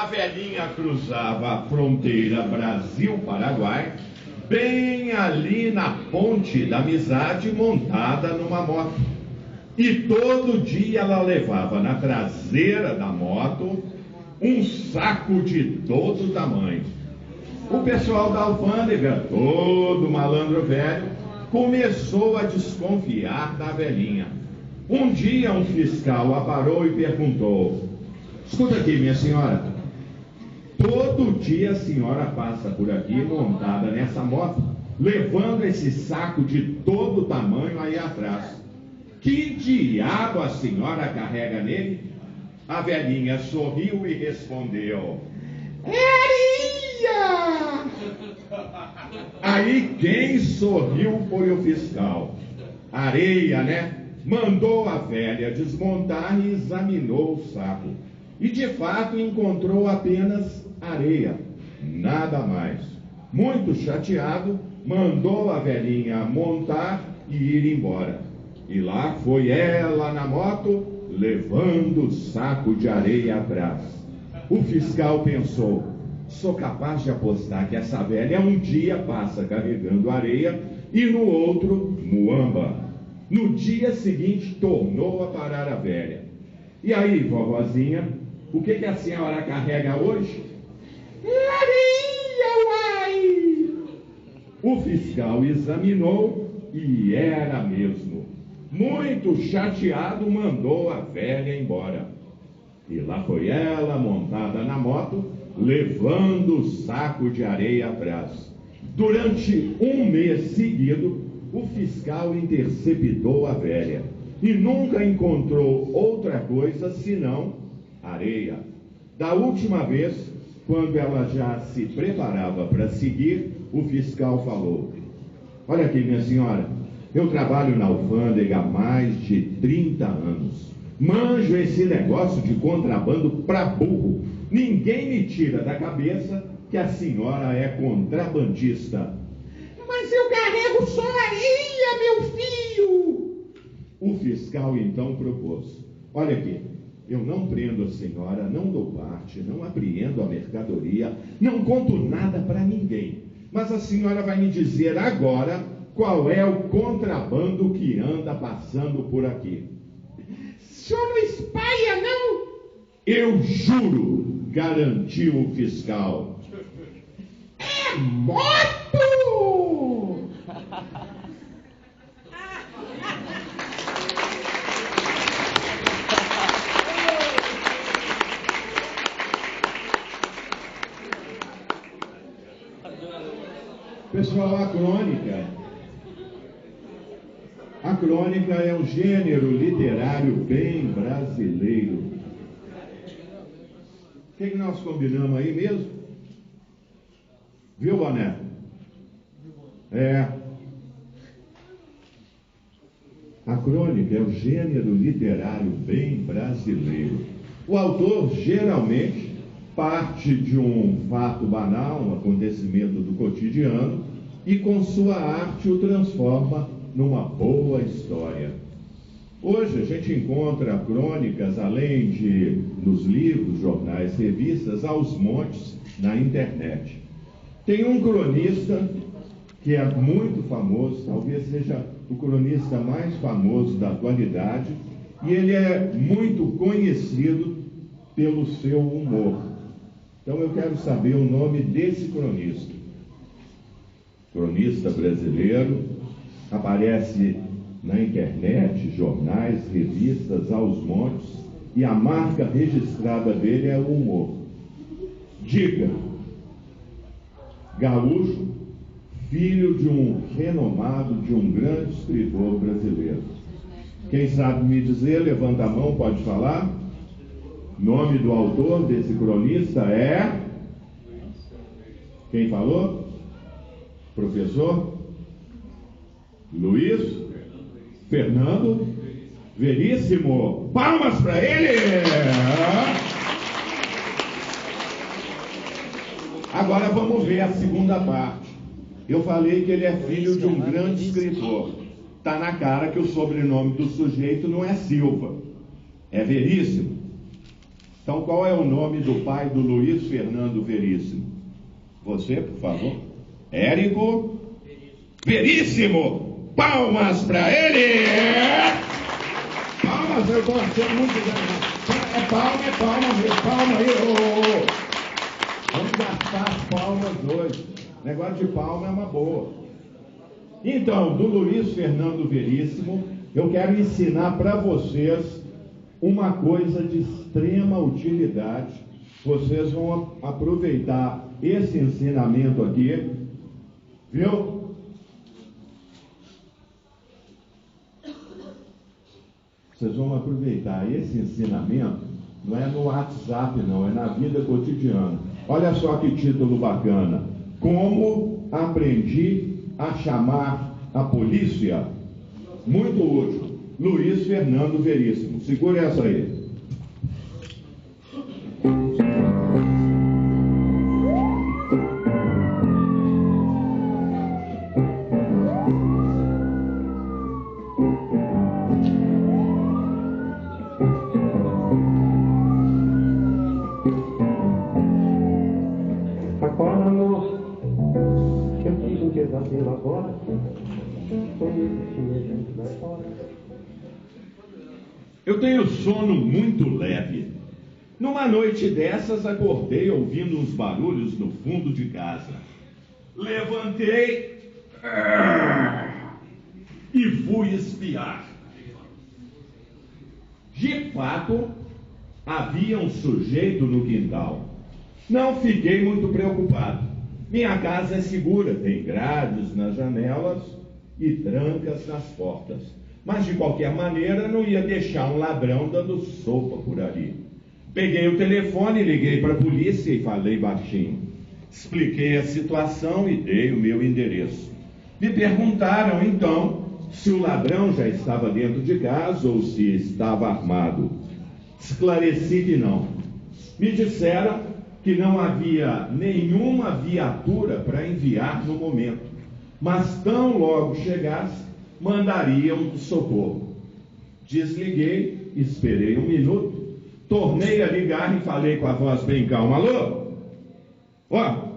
A velhinha cruzava a fronteira Brasil-Paraguai, bem ali na ponte da amizade, montada numa moto. E todo dia ela levava na traseira da moto um saco de todo tamanho. O pessoal da alfândega, todo malandro velho, começou a desconfiar da velhinha. Um dia um fiscal a parou e perguntou: escuta aqui, minha senhora, todo dia a senhora passa por aqui montada nessa moto, levando esse saco de todo tamanho aí atrás. Que diabo a senhora carrega nele? A velhinha sorriu e respondeu: areia! Aí quem sorriu foi o fiscal. Areia, né? Mandou a velha desmontar e examinou o saco. E de fato encontrou apenas areia, nada mais. Muito chateado, mandou a velhinha montar e ir embora. E lá foi ela na moto, levando o saco de areia atrás. O fiscal pensou: sou capaz de apostar que essa velha um dia passa carregando areia e no outro muamba. No dia seguinte tornou a parar a velha. E aí, vovozinha, o que a senhora carrega hoje? Areia, uai! O fiscal examinou e era mesmo. Muito chateado, mandou a velha embora. E lá foi ela, montada na moto, levando o saco de areia atrás. Durante um mês seguido, o fiscal interceptou a velha e nunca encontrou outra coisa senão areia. Da última vez, quando ela já se preparava para seguir, o fiscal falou: olha aqui, minha senhora, eu trabalho na alfândega há mais de 30 anos. Manjo esse negócio de contrabando pra burro. Ninguém me tira da cabeça que a senhora é contrabandista. Mas eu carrego só areia, meu filho! O fiscal então propôs: olha aqui, eu não prendo a senhora, não dou parte, não apreendo a mercadoria, não conto nada para ninguém. Mas a senhora vai me dizer agora qual é o contrabando que anda passando por aqui. O senhor não espalha, não? Eu juro, garantiu o fiscal. É moto! Pessoal, a crônica é um gênero literário bem brasileiro. O que nós combinamos aí mesmo? Viu, Boné? A crônica é um gênero literário bem brasileiro. O autor geralmente parte de um fato banal, um acontecimento do cotidiano, e com sua arte o transforma numa boa história. Hoje a gente encontra crônicas, além de nos livros, jornais, revistas, aos montes na internet. Tem um cronista que é muito famoso, talvez seja o cronista mais famoso da atualidade, e ele é muito conhecido pelo seu humor. Então eu quero saber o nome desse cronista. Cronista brasileiro, aparece na internet, jornais, revistas, aos montes, e a marca registrada dele é o humor. Diga: gaúcho, filho de um renomado, de um grande escritor brasileiro. Quem sabe me dizer, levanta a mão, pode falar. Nome do autor desse cronista é... Quem falou? Professor? Luiz Fernando Veríssimo. Palmas para ele! Agora vamos ver a segunda parte. Eu falei que ele é filho de um grande escritor. Está na cara que o sobrenome do sujeito não é Silva, é Veríssimo. Então, qual é o nome do pai do Luiz Fernando Veríssimo? Você, por favor. Érico Veríssimo. Palmas para ele! Palmas, eu estou achando muito bem. É palma mesmo. Palma aí. Vamos gastar as palmas hoje. Negócio de palma é uma boa. Então, do Luiz Fernando Veríssimo, eu quero ensinar para vocês uma coisa de extrema utilidade. Vocês vão aproveitar esse ensinamento aqui, viu? Vocês vão aproveitar esse ensinamento, não é no WhatsApp não, é na vida cotidiana. Olha só que título bacana. Como aprendi a chamar a polícia? Muito útil. Luiz Fernando Veríssimo. Segura essa aí. Acorda, amor. Eu fiz um pesadelo agora. Foi esse gente lá fora. Eu tenho sono muito leve. Numa noite dessas, acordei ouvindo uns barulhos no fundo de casa. Levantei e fui espiar. De fato, havia um sujeito no quintal. Não fiquei muito preocupado. Minha casa é segura, tem grades nas janelas e trancas nas portas. Mas, de qualquer maneira, não ia deixar um ladrão dando sopa por ali. Peguei o telefone, liguei para a polícia e falei baixinho. Expliquei a situação e dei o meu endereço. Me perguntaram, então, se o ladrão já estava dentro de casa ou se estava armado. Esclareci que não. Me disseram que não havia nenhuma viatura para enviar no momento, mas tão logo chegasse, mandariam socorro. Desliguei, esperei 1 minuto, tornei a ligar e falei com a voz bem calma. Alô? Ó,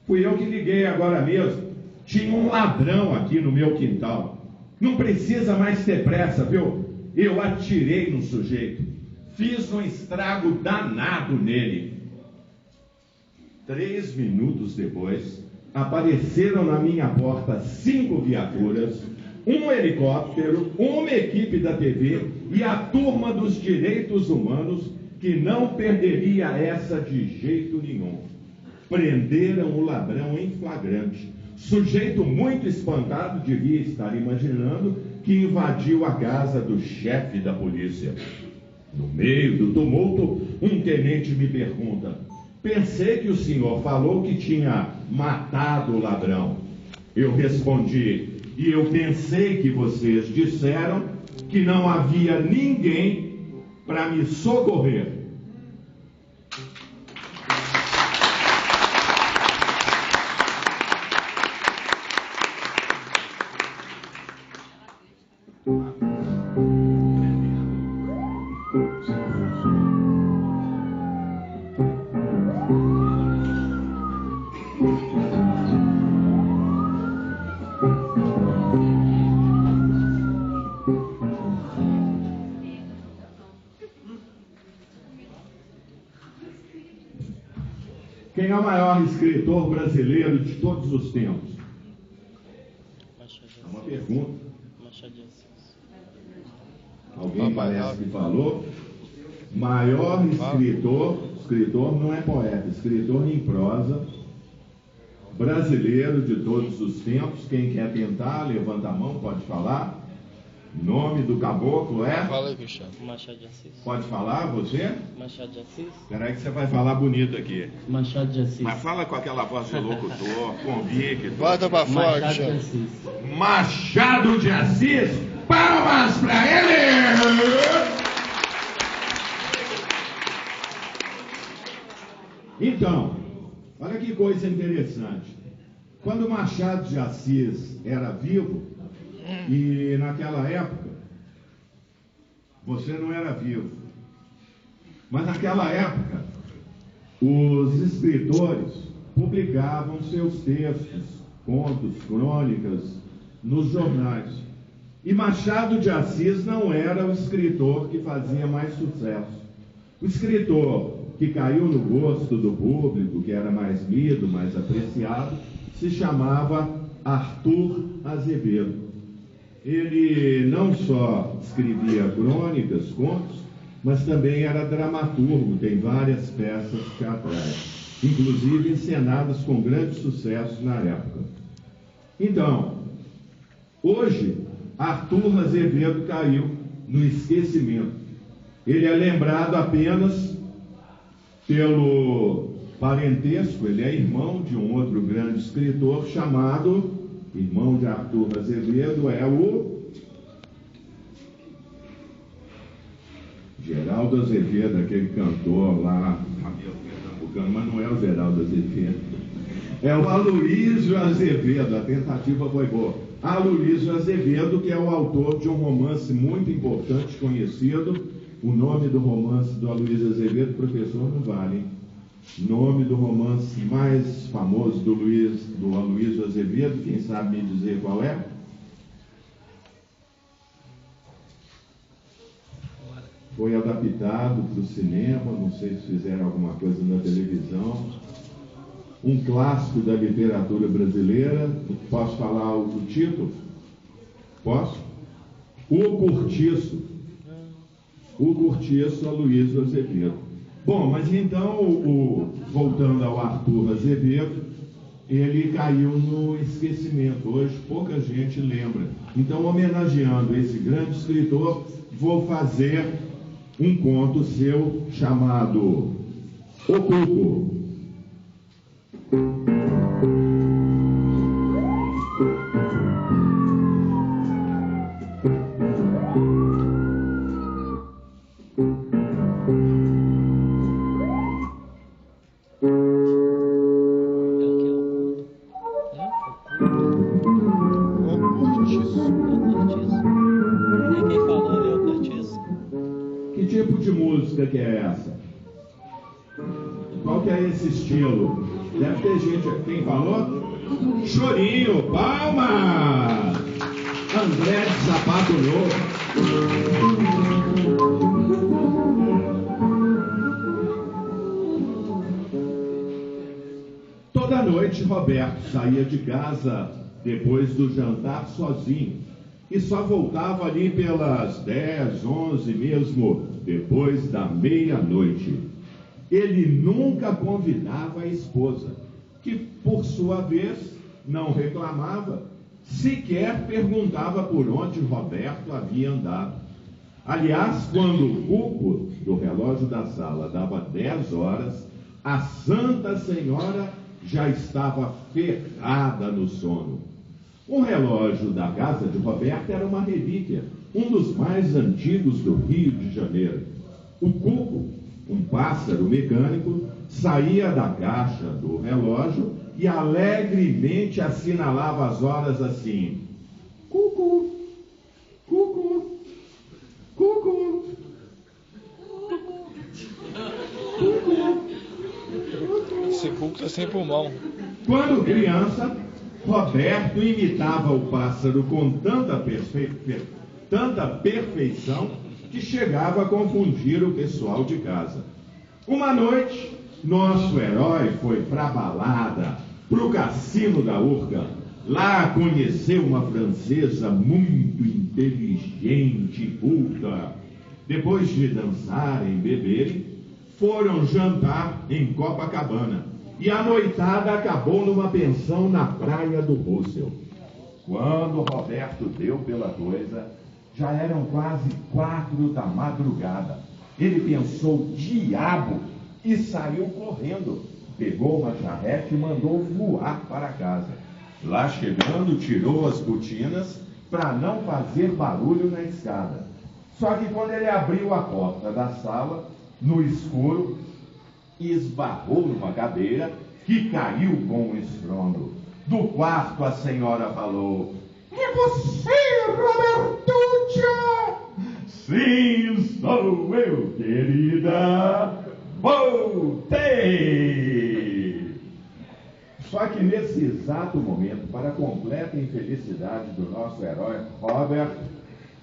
fui eu que liguei agora mesmo. Tinha um ladrão aqui no meu quintal. Não precisa mais ter pressa, viu? Eu atirei no sujeito. Fiz um estrago danado nele. 3 minutos depois, apareceram na minha porta 5 viaturas, um helicóptero, uma equipe da TV e a turma dos direitos humanos, que não perderia essa de jeito nenhum. Prenderam o ladrão em flagrante. Sujeito muito espantado devia estar imaginando que invadiu a casa do chefe da polícia. No meio do tumulto, um tenente me pergunta: pensei que o senhor falou que tinha matado o ladrão. Eu respondi: e eu pensei que vocês disseram que não havia ninguém para me socorrer. Quem é o maior escritor brasileiro de todos os tempos? É uma pergunta. Alguém parece que falou. Maior escritor não é poeta, escritor em prosa, brasileiro de todos os tempos. Quem quer tentar, levanta a mão, pode falar. Nome do caboclo é? Fala aí, Cristiano. Machado de Assis. Pode falar, você? Machado de Assis. Espera aí que você vai falar bonito aqui. Machado de Assis. Mas fala com aquela voz de locutor, convicto. Bota pra fora, Machado de Cristiano. Assis. Machado de Assis, palmas para ele! Então, olha que coisa interessante. Quando Machado de Assis era vivo, e naquela época, você não era vivo. Mas naquela época, os escritores publicavam seus textos, contos, crônicas, nos jornais. E Machado de Assis não era o escritor que fazia mais sucesso. O escritor que caiu no gosto do público, que era mais lido, mais apreciado, se chamava Arthur Azevedo. Ele não só escrevia crônicas, contos, mas também era dramaturgo, tem várias peças teatrais, inclusive encenadas com grande sucesso na época. Então, hoje, Arthur Azevedo caiu no esquecimento. Ele é lembrado apenas pelo parentesco, ele é irmão de um outro grande escritor chamado, irmão de Arthur Azevedo, é o Geraldo Azevedo, aquele cantor lá, pernambucano, mas não é o Geraldo Azevedo, é o Aloysio Azevedo. A tentativa foi boa. Aloysio Azevedo, que é o autor de um romance muito importante, conhecido. O nome do romance do Aloysio Azevedo, professor, não vale, hein? Nome do romance mais famoso do Aloysio Azevedo, quem sabe me dizer qual é? Foi adaptado para o cinema, não sei se fizeram alguma coisa na televisão. Um clássico da literatura brasileira. Posso falar o título? Posso? O Cortiço. O Cortiço, Aloysio Azevedo. Bom, mas então, voltando ao Arthur Azevedo, ele caiu no esquecimento. Hoje pouca gente lembra. Então, homenageando esse grande escritor, vou fazer um conto seu chamado O Cuco. Que é essa? Qual que é esse estilo? Deve ter gente aqui. Quem falou? Chorinho, palmas! André de Sapato Novo. Toda noite Roberto saía de casa depois do jantar sozinho e só voltava ali pelas 10, 11 mesmo, depois da meia-noite. Ele nunca convidava a esposa, que por sua vez não reclamava, sequer perguntava por onde Roberto havia andado. Aliás, quando o cuco do relógio da sala dava 10 horas, a Santa Senhora já estava ferrada no sono. O relógio da casa de Roberto era uma relíquia, um dos mais antigos do Rio de Janeiro. O cuco, um pássaro mecânico, saía da caixa do relógio e alegremente assinalava as horas assim: cucu, cucu, cucu, cucu. Esse cuco tá sem pulmão. Quando criança, Roberto imitava o pássaro com tanta perfeição que chegava a confundir o pessoal de casa. Uma noite, nosso herói foi para a balada, para o cassino da Urca. Lá conheceu uma francesa muito inteligente e culta. Depois de dançarem e beberem, foram jantar em Copacabana. E a noitada acabou numa pensão na praia do Russell. Quando Roberto deu pela coisa, já eram quase 4 da madrugada. Ele pensou, diabo, e saiu correndo. Pegou uma charrete e mandou voar para casa. Lá chegando, tirou as botinas para não fazer barulho na escada. Só que quando ele abriu a porta da sala, no escuro, esbarrou numa cadeira que caiu com um estrondo. Do quarto a senhora falou: "É você, Robertuccio?" Sim, sou eu, querida. Voltei! Só que nesse exato momento, para a completa infelicidade do nosso herói Robert,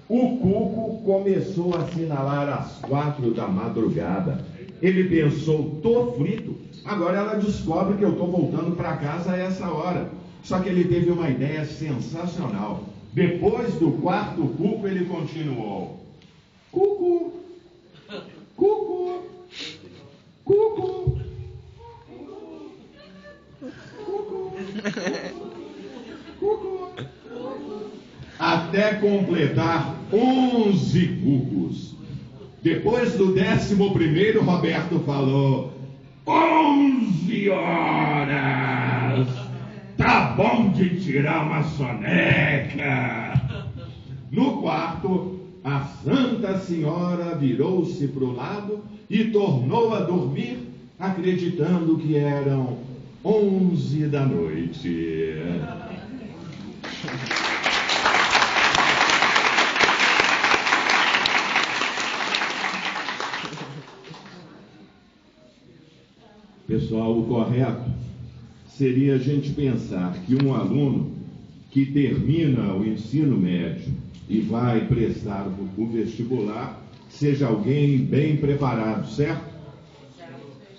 o Cuco começou a assinalar às 4 da madrugada. Ele pensou, tô frito. Agora ela descobre que eu tô voltando para casa a essa hora. Só que ele teve uma ideia sensacional. Depois do quarto Cuco, ele continuou. Cuco, Cuco, Cuco, Cuco, Cuco, até completar 11 cucos. Depois do 11º, Roberto falou: 11 horas! Tá bom de tirar uma soneca! No quarto, a Santa Senhora virou-se para o lado e tornou a dormir, acreditando que eram 11 da noite. Pessoal, o correto seria a gente pensar que um aluno que termina o ensino médio e vai prestar o vestibular seja alguém bem preparado, certo?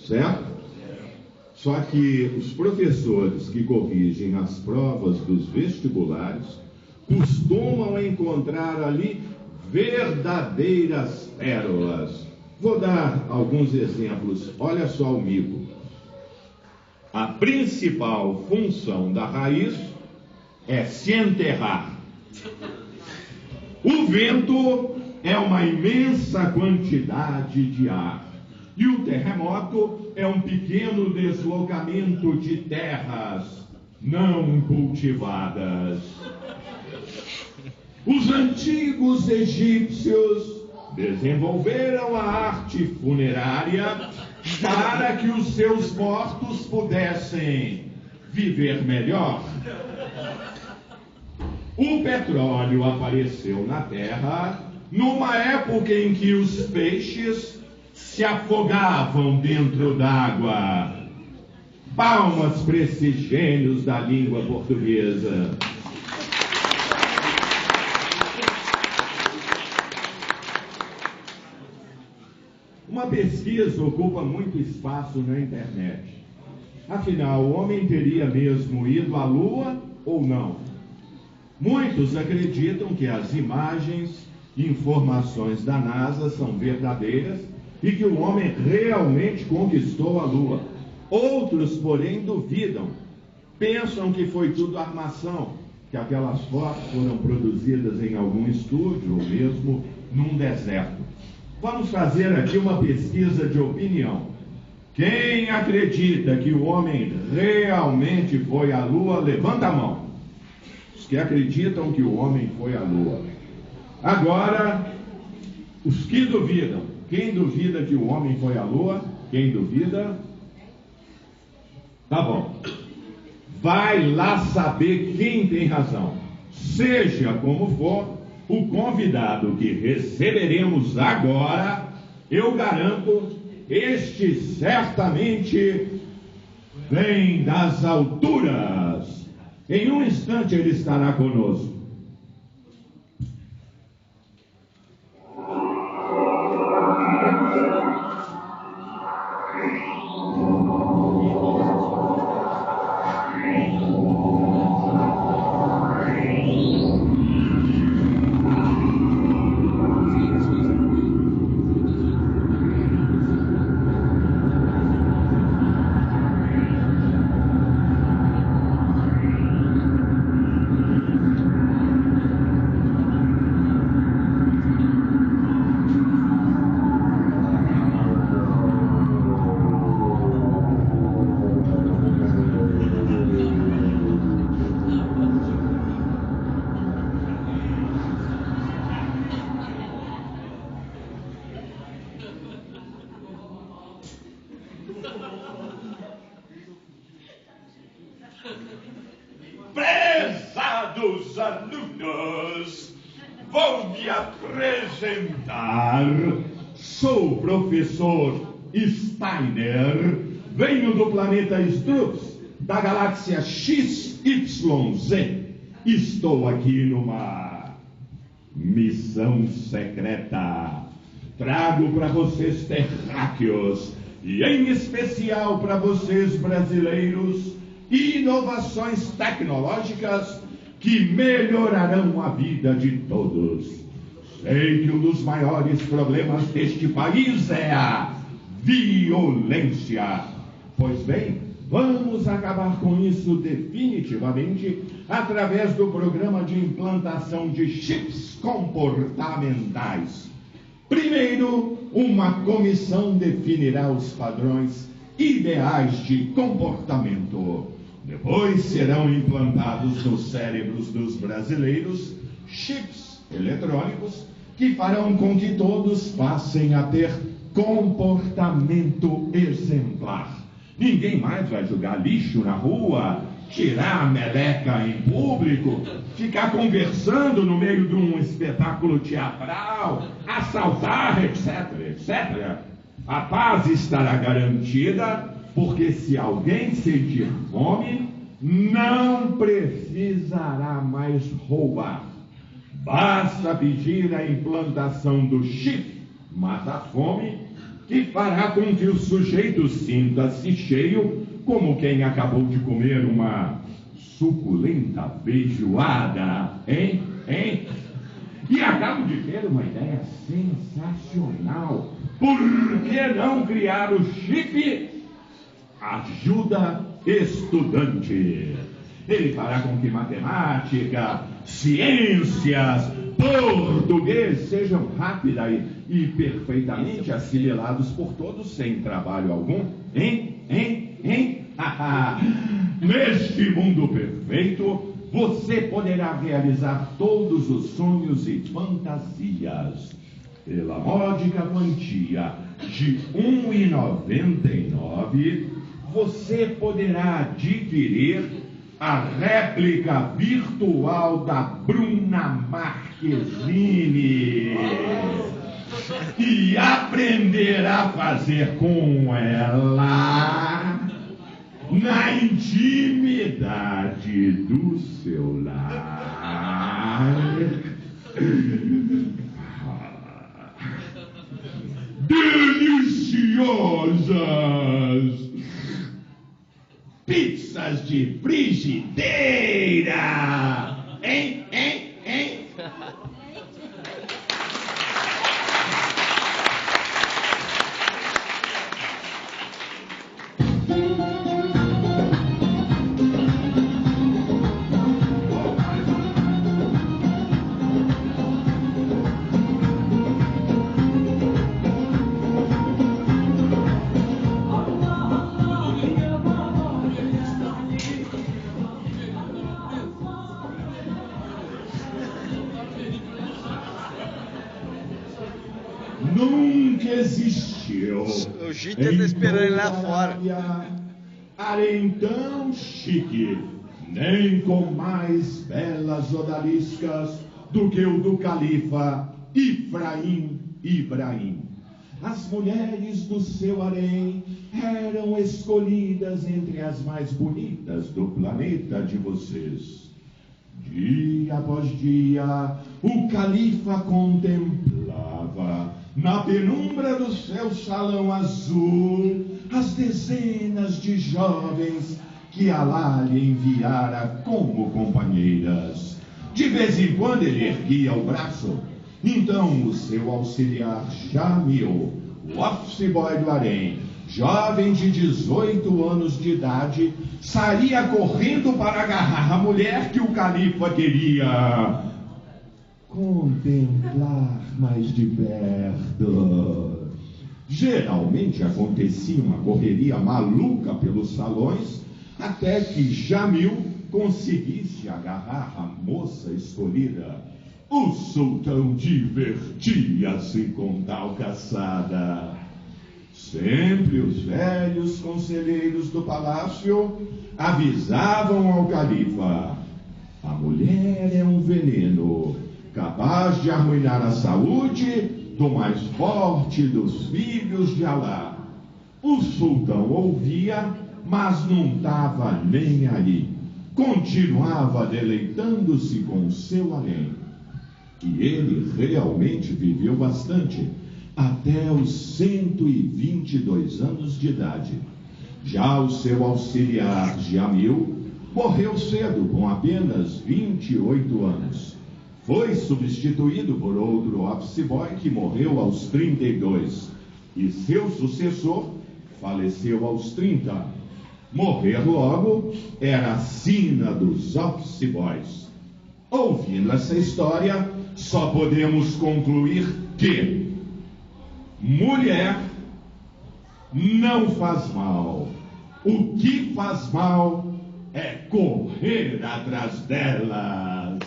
Certo? Só que os professores que corrigem as provas dos vestibulares costumam encontrar ali verdadeiras pérolas. Vou dar alguns exemplos. Olha só o mico. A principal função da raiz é se enterrar. O vento é uma imensa quantidade de ar. E o terremoto é um pequeno deslocamento de terras não cultivadas. Os antigos egípcios desenvolveram a arte funerária para que os seus mortos pudessem viver melhor. O petróleo apareceu na Terra numa época em que os peixes se afogavam dentro d'água. Palmas para esses gênios da língua portuguesa. Uma pesquisa ocupa muito espaço na internet. Afinal, o homem teria mesmo ido à Lua ou não? Muitos acreditam que as imagens e informações da NASA são verdadeiras e que o homem realmente conquistou a Lua. Outros, porém, duvidam. Pensam que foi tudo armação, que aquelas fotos foram produzidas em algum estúdio ou mesmo num deserto. Vamos fazer aqui uma pesquisa de opinião. Quem acredita que o homem realmente foi à Lua, levanta a mão. Os que acreditam que o homem foi à Lua. Agora, os que duvidam. Quem duvida que o homem foi à Lua? Quem duvida? Tá bom. Vai lá saber quem tem razão. Seja como for, o convidado que receberemos agora, eu garanto, este certamente vem das alturas. Em um instante ele estará conosco. Prezados alunos, vou me apresentar. Sou o professor Steiner, venho do planeta Strups, da galáxia XYZ. Estou aqui numa missão secreta. Trago para vocês terráqueos, e em especial para vocês brasileiros, inovações tecnológicas que melhorarão a vida de todos. Sei que um dos maiores problemas deste país é a violência. Pois bem, vamos acabar com isso definitivamente através do programa de implantação de chips comportamentais. Primeiro, uma comissão definirá os padrões ideais de comportamento. Depois serão implantados nos cérebros dos brasileiros chips eletrônicos que farão com que todos passem a ter comportamento exemplar. Ninguém mais vai jogar lixo na rua, tirar a meleca em público, ficar conversando no meio de um espetáculo teatral, assaltar, etc, etc. A paz estará garantida, porque se alguém sentir fome, não precisará mais roubar. Basta pedir a implantação do chip mata-fome, que fará com que o sujeito sinta-se cheio, como quem acabou de comer uma suculenta feijoada, hein? E acabo de ter uma ideia sensacional. Por que não criar o chip Ajuda Estudante? Ele fará com que matemática, ciências, português sejam rápida e perfeitamente assimilados por todos sem trabalho algum. Hein? Neste mundo perfeito, você poderá realizar todos os sonhos e fantasias pela módica quantia de R$ 1,99. Você poderá adquirir a réplica virtual da Bruna Marquezine e aprender a fazer com ela na intimidade do seu lar. Deliciosas pizzas de frigideira. Hein? Nunca existiu. O Gita está esperando ele lá fora. Área tão chique, nem com mais belas odaliscas do que o do califa Ibrahim. As mulheres do seu harém eram escolhidas entre as mais bonitas do planeta de vocês. Dia após dia, o califa contemplava na penumbra do seu salão azul as dezenas de jovens que Alá lhe enviara como companheiras. De vez em quando ele erguia o braço. Então o seu auxiliar Jamil, o office boy do harém, jovem de 18 anos de idade, saía correndo para agarrar a mulher que o califa queria contemplar mais de perto. Geralmente acontecia uma correria maluca pelos salões, até que Jamil conseguisse agarrar a moça escolhida. O sultão divertia-se com tal caçada. Sempre os velhos conselheiros do palácio avisavam ao califa: a mulher é um veneno capaz de arruinar a saúde do mais forte dos filhos de Alá. O sultão ouvia, mas não estava nem aí. Continuava deleitando-se com seu harém. E ele realmente viveu bastante, até os 122 anos de idade. Já o seu auxiliar Jamil morreu cedo, com apenas 28 anos. Foi substituído por outro office boy que morreu aos 32. E seu sucessor faleceu aos 30. Morrer logo era a sina dos office boys. Ouvindo essa história, só podemos concluir que mulher não faz mal. O que faz mal é correr atrás delas.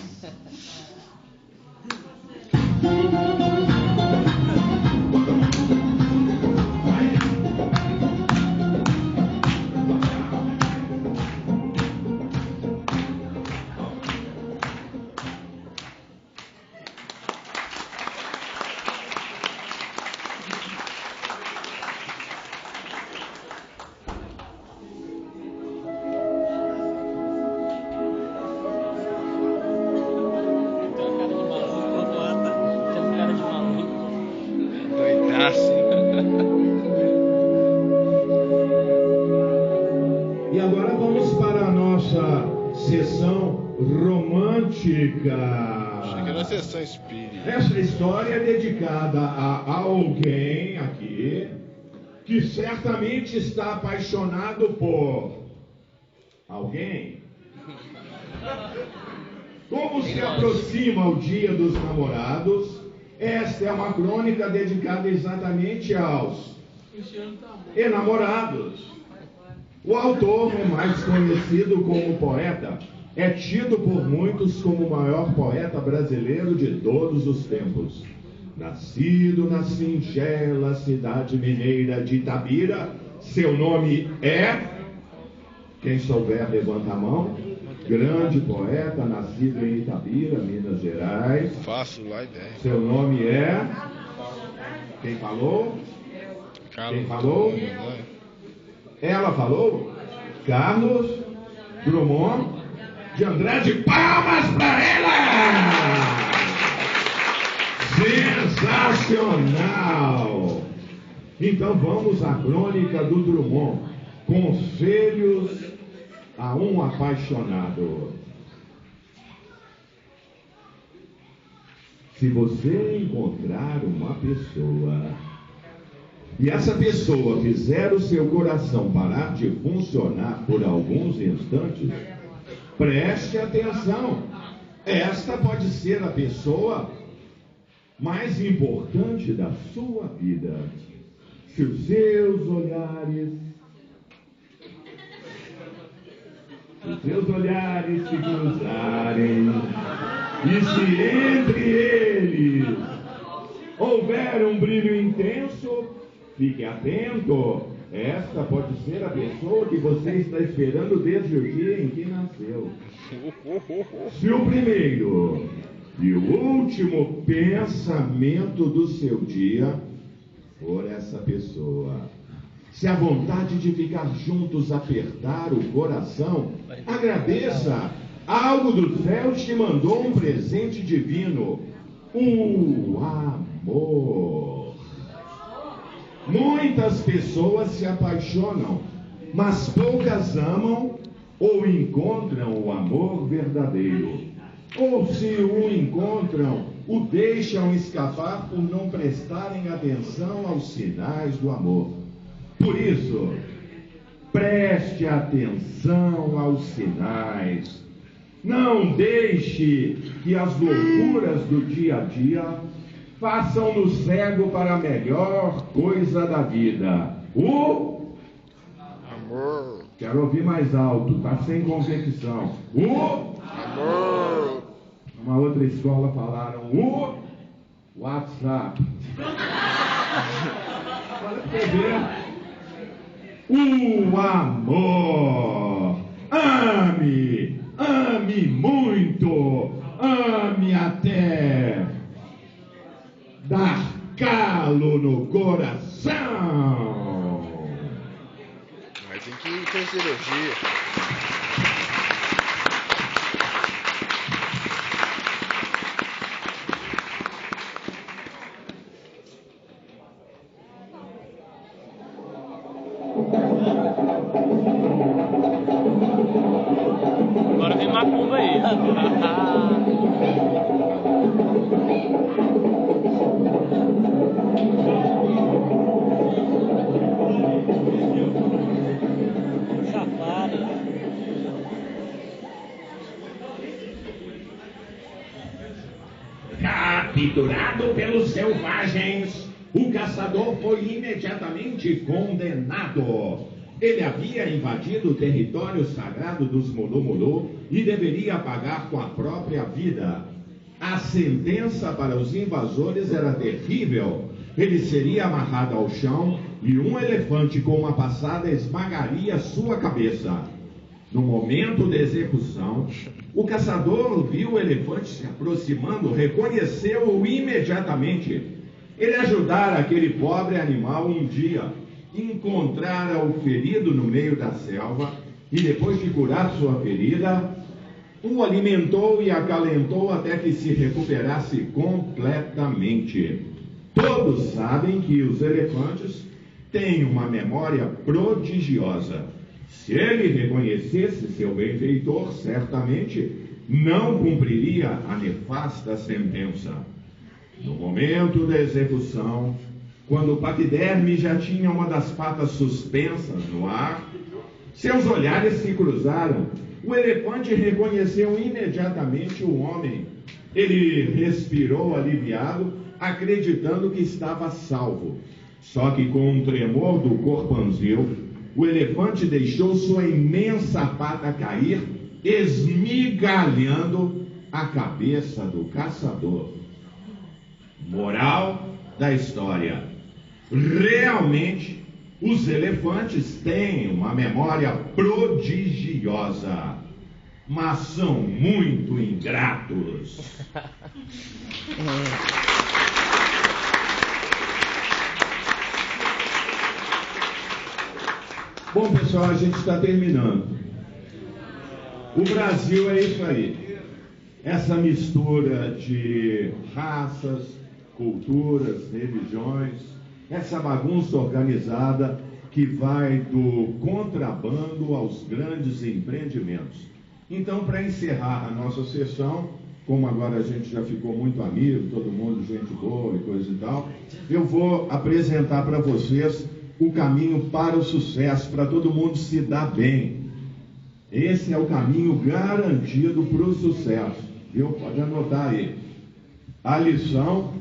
E agora vamos para a nossa sessão romântica. Chega na sessão espírita. Essa história é dedicada a alguém aqui que certamente está apaixonado por alguém. Como se aproxima o Dia dos Namorados, esta é uma crônica dedicada exatamente aos enamorados. O autor é mais conhecido como poeta. É tido por muitos como o maior poeta brasileiro de todos os tempos. Nascido na singela cidade mineira de Itabira, seu nome é... Quem souber, levanta a mão. Grande poeta, nascido em Itabira, Minas Gerais. Fácil lá ideia. Seu nome é... Quem falou? Quem falou? Ela falou? Carlos Drummond de Andrade. Palmas para ela! Sensacional! Então vamos à crônica do Drummond. Conselhos a um apaixonado. Se você encontrar uma pessoa e essa pessoa fizer o seu coração parar de funcionar por alguns instantes, preste atenção. Esta pode ser a pessoa mais importante da sua vida. Se os seus olhares se cruzarem e se entre eles houver um brilho intenso, fique atento. Esta pode ser a pessoa que você está esperando desde o dia em que nasceu. Se o primeiro e o último pensamento do seu dia for essa pessoa, se a vontade de ficar juntos apertar o coração, agradeça. Algo do céu te mandou um presente divino, o amor. Muitas pessoas se apaixonam, mas poucas amam ou encontram o amor verdadeiro. Ou se o encontram, o deixam escapar por não prestarem atenção aos sinais do amor. Por isso, preste atenção aos sinais. Não deixe que as loucuras do dia a dia façam-no cego para a melhor coisa da vida, o Amor. Quero ouvir mais alto, tá sem convicção. O Amor. Uma outra escola falaram o WhatsApp. Olha pra você ver. O amor. Ame muito. ame até dar calo no coração. Mas tem que ter cirurgia. Agora vem macumba aí. Safado. Capturado pelos selvagens, o caçador foi imediatamente condenado. Ele havia invadido o território sagrado dos Mulumulu e deveria pagar com a própria vida. A sentença para os invasores era terrível. Ele seria amarrado ao chão e um elefante com uma passada esmagaria sua cabeça. No momento da execução, o caçador viu o elefante se aproximando, reconheceu-o imediatamente. Ele ajudara aquele pobre animal um dia, encontrara o ferido no meio da selva e depois de curar sua ferida, o alimentou e acalentou até que se recuperasse completamente. Todos sabem que os elefantes têm uma memória prodigiosa. Se ele reconhecesse seu benfeitor, certamente não cumpriria a nefasta sentença. No momento da execução, quando o paquiderme já tinha uma das patas suspensas no ar, seus olhares se cruzaram. O elefante reconheceu imediatamente o homem. Ele respirou aliviado, acreditando que estava salvo. Só que com um tremor do corpanzil, o elefante deixou sua imensa pata cair, esmigalhando a cabeça do caçador. Moral da história: realmente, os elefantes têm uma memória prodigiosa, mas são muito ingratos. Bom, pessoal, a gente está terminando. O Brasil é isso aí. Essa mistura de raças, culturas, religiões, essa bagunça organizada que vai do contrabando aos grandes empreendimentos. Então, para encerrar a nossa sessão, como agora a gente já ficou muito amigo, todo mundo gente boa e coisa e tal, eu vou apresentar para vocês o caminho para o sucesso, para todo mundo se dar bem. Esse é o caminho garantido para o sucesso. Pode anotar aí. A lição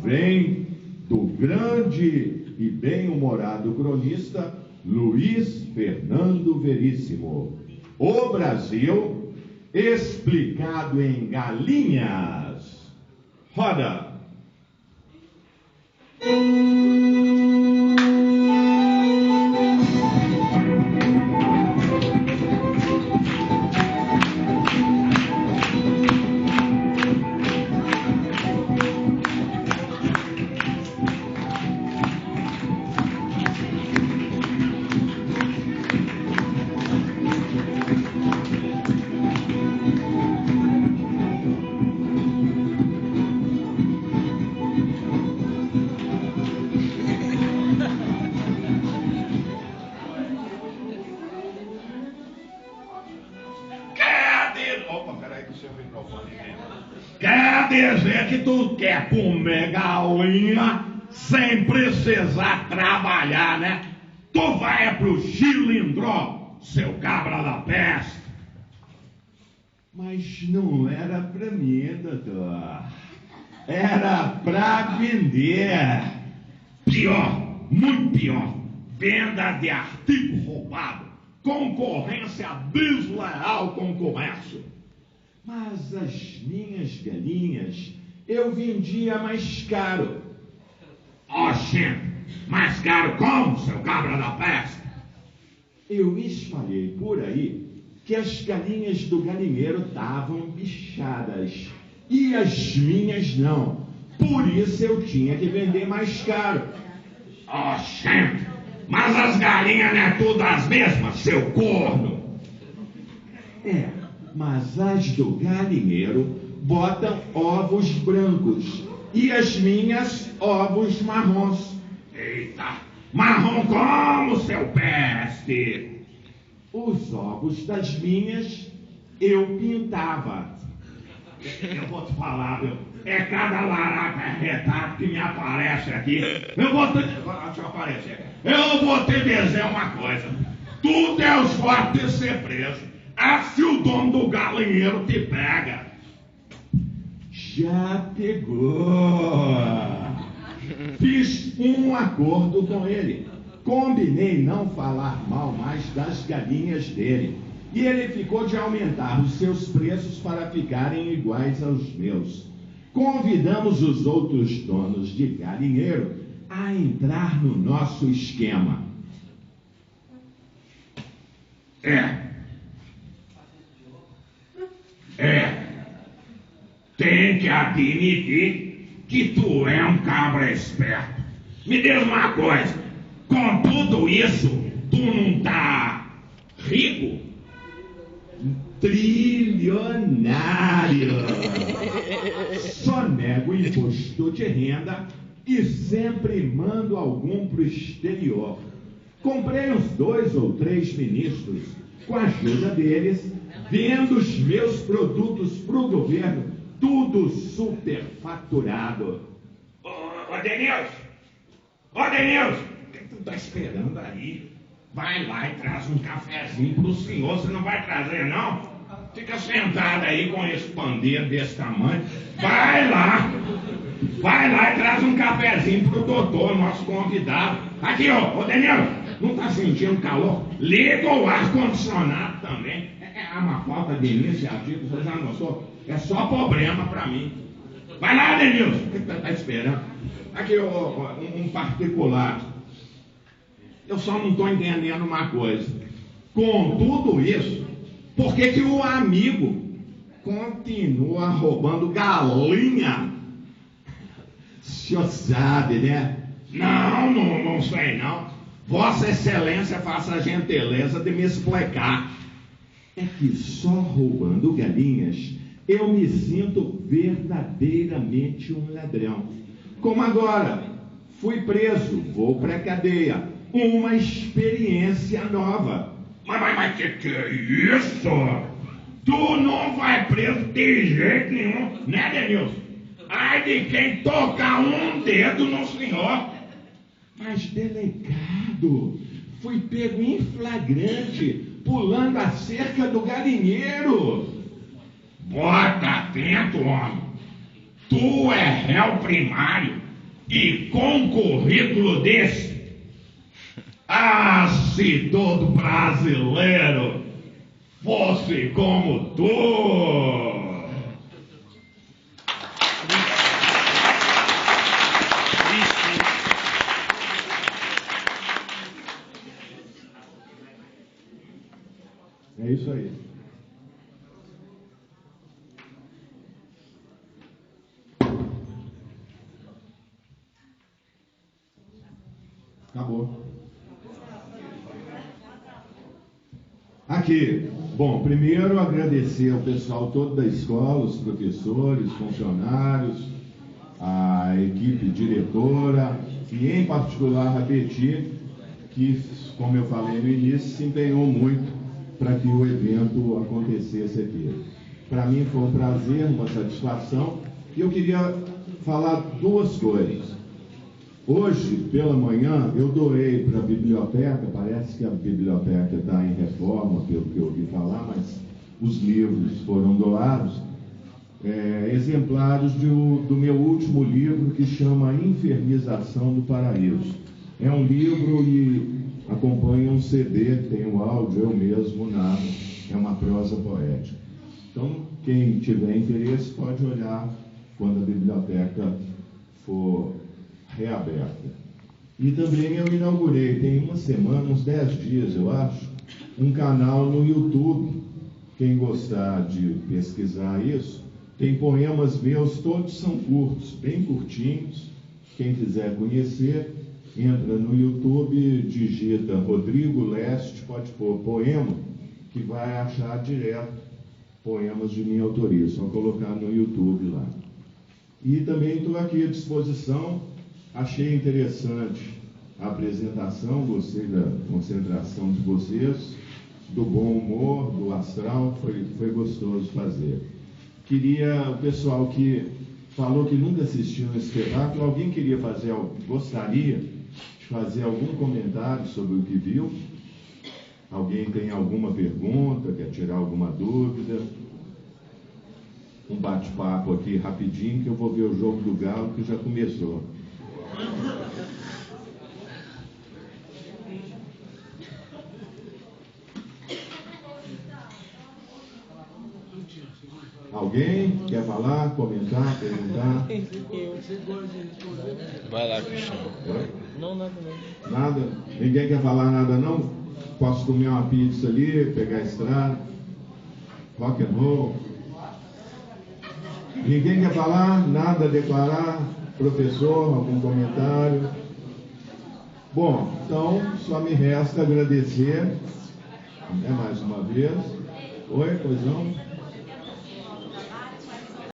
vem do grande e bem-humorado cronista Luiz Fernando Veríssimo. O Brasil explicado em galinhas. Roda! Quer dizer que tu quer comer galinha sem precisar trabalhar, né? Tu vai pro chilindró, seu cabra da peste. Mas não era pra mim, doutor. Era pra vender. Pior, muito pior. Venda de artigo roubado. Concorrência desleal com o comércio. Mas as minhas galinhas eu vendia mais caro. Oxê, mais caro como, seu cabra da peste? Eu espalhei por aí que as galinhas do galinheiro estavam bichadas. e as minhas não. Por isso eu tinha que vender mais caro. Oxente, mas as galinhas não é tudo as mesmas, seu corno? É, mas as do galinheiro botam ovos brancos e as minhas ovos marrons. Eita, marrom como, seu peste? Os ovos das minhas eu pintava. Eu vou te falar, viu? É cada laraca retrato que me aparece aqui. Eu vou te dizer uma coisa. Tu deu sorte de ser preso. Se o dono do galinheiro te pega. Já pegou. Fiz um acordo com ele. Combinei não falar mal mais das galinhas dele. E ele ficou de aumentar os seus preços para ficarem iguais aos meus. Convidamos os outros donos de galinheiro a entrar no nosso esquema. Tem que admitir que tu é um cabra esperto. Me diz uma coisa, com tudo isso, tu não tá rico? Trilionário. Só nego imposto de renda e sempre mando algum pro exterior. Comprei uns 2 ou 3 ministros. Com a ajuda deles, vendo os meus produtos pro governo, tudo superfaturado. Ô Denilson! Ô Denilson! O que tu tá esperando aí? Vai lá e traz um cafezinho pro senhor. Você não vai trazer, não? Fica sentado aí com esse pandeiro desse tamanho. Vai lá e traz um cafezinho pro doutor, nosso convidado. Aqui, ô Daniel, não tá sentindo calor? Liga o ar-condicionado também. É uma falta de iniciativa, você já notou? É só problema pra mim. Vai lá, Denilson. O que você tá esperando? Aqui, um particular. Eu só não estou entendendo uma coisa. Com tudo isso, por que que o amigo continua roubando galinha? O senhor sabe, né? Não sei não. Vossa Excelência faça a gentileza de me explicar. É que só roubando galinhas eu me sinto verdadeiramente um ladrão. Como agora, fui preso, vou para a cadeia. Uma experiência nova. Mas que é isso? Tu não vai preso de jeito nenhum, né, Denilson? Ai de quem tocar um dedo no senhor. Mas, delegado, fui pego em flagrante, pulando a cerca do galinheiro. Bota atento, homem. Tu é réu primário e com um currículo desse, se todo brasileiro fosse como tu. É isso aí. Acabou. Aqui, bom, primeiro agradecer ao pessoal todo da escola, os professores, funcionários, a equipe diretora e em particular a Betty, que, como eu falei no início, se empenhou muito para que o evento acontecesse aqui. Para mim foi um prazer, uma satisfação, e eu queria falar 2 coisas. Hoje, pela manhã, eu doei para a biblioteca, parece que a biblioteca está em reforma, pelo que eu ouvi falar, mas os livros foram doados, exemplares do meu último livro, que chama Infernização do Paraíso. É um livro e acompanha um CD, tem um áudio, eu mesmo narro, é uma prosa poética. Então, quem tiver interesse pode olhar quando a biblioteca for reaberta. E também eu inaugurei, tem uma semana, uns 10 dias eu acho, um canal no YouTube. Quem gostar de pesquisar isso, Tem poemas meus, todos são curtos, bem curtinhos. Quem quiser conhecer, entra no YouTube, digita Rodrigo Leste, pode pôr poema, que vai achar direto poemas de minha autoria, só colocar no YouTube lá. E também estou aqui à disposição, achei interessante a apresentação, gostei da concentração de vocês, do bom humor, do astral, foi gostoso fazer. Queria, o pessoal que falou que nunca assistiu no espetáculo, alguém gostaria de fazer algum comentário sobre o que viu? Alguém tem alguma pergunta, quer tirar alguma dúvida? Um bate-papo aqui rapidinho, que eu vou ver o jogo do Galo, que já começou. Alguém quer falar, comentar, perguntar? Vai lá, Cristiano. Não, nada. Nada? Ninguém quer falar nada não? Posso comer uma pizza ali, pegar a estrada? Rock and roll? Ninguém quer falar? Nada a declarar? Professor, algum comentário? Bom, então só me resta agradecer, mais uma vez. Oi, pois não?